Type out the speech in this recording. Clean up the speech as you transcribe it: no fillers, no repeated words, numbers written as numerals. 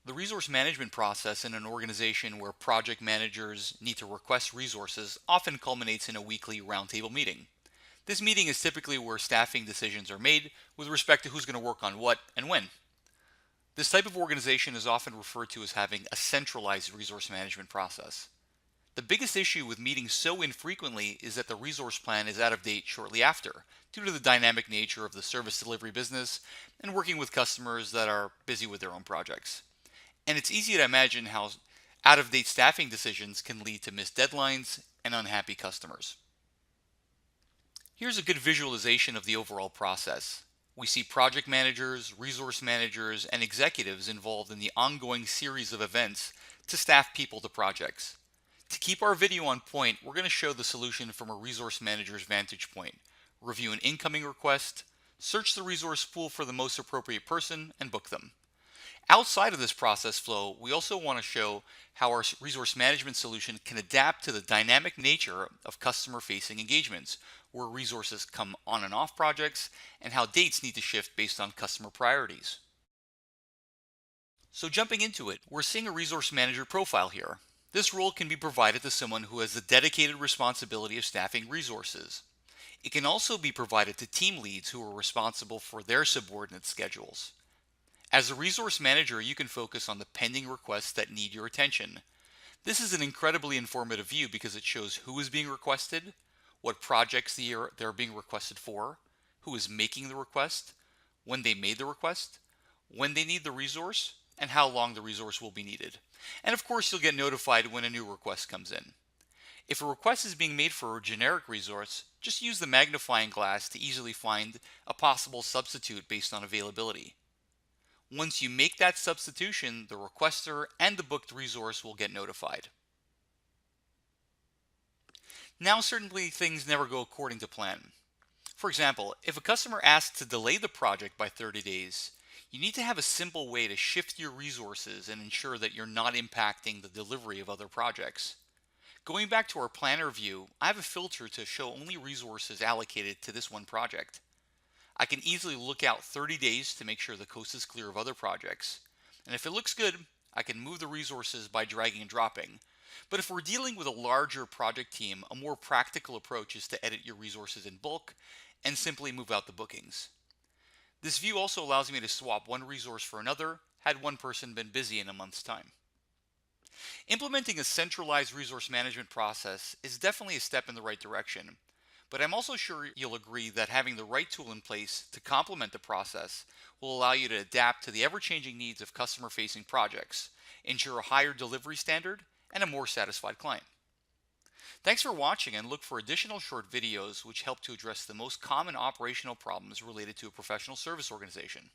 The resource management process in an organization where project managers need to request resources often culminates in a weekly roundtable meeting. This meeting is typically where staffing decisions are made with respect to who's going to work on what and when. This type of organization is often referred to as having a centralized resource management process. The biggest issue with meeting so infrequently is that the resource plan is out of date shortly after, due to the dynamic nature of the service delivery business and working with customers that are busy with their own projects. And it's easy to imagine how out of date staffing decisions can lead to missed deadlines and unhappy customers. Here's a good visualization of the overall process. We see project managers, resource managers, and executives involved in the ongoing series of events to staff people to projects. To keep our video on point, we're going to show the solution from a resource manager's vantage point, review an incoming request, search the resource pool for the most appropriate person, and book them. Outside of this process flow, we also want to show how our resource management solution can adapt to the dynamic nature of customer-facing engagements, where resources come on and off projects, and how dates need to shift based on customer priorities. So jumping into it, we're seeing a resource manager profile here. This role can be provided to someone who has the dedicated responsibility of staffing resources. It can also be provided to team leads who are responsible for their subordinate schedules. As a resource manager, you can focus on the pending requests that need your attention. This is an incredibly informative view because it shows who is being requested, what projects they're being requested for, who is making the request, when they made the request, when they need the resource, and how long the resource will be needed. And of course, you'll get notified when a new request comes in. If a request is being made for a generic resource, just use the magnifying glass to easily find a possible substitute based on availability. Once you make that substitution, the requester and the booked resource will get notified. Now, certainly things never go according to plan. For example, if a customer asks to delay the project by 30 days, you need to have a simple way to shift your resources and ensure that you're not impacting the delivery of other projects. Going back to our planner view, I have a filter to show only resources allocated to this one project. I can easily look out 30 days to make sure the coast is clear of other projects. And if it looks good, I can move the resources by dragging and dropping. But if we're dealing with a larger project team, a more practical approach is to edit your resources in bulk and simply move out the bookings. This view also allows me to swap one resource for another had one person been busy in a month's time. Implementing a centralized resource management process is definitely a step in the right direction, but I'm also sure you'll agree that having the right tool in place to complement the process will allow you to adapt to the ever-changing needs of customer-facing projects, ensure a higher delivery standard, and a more satisfied client. Thanks for watching, and look for additional short videos which help to address the most common operational problems related to a professional service organization.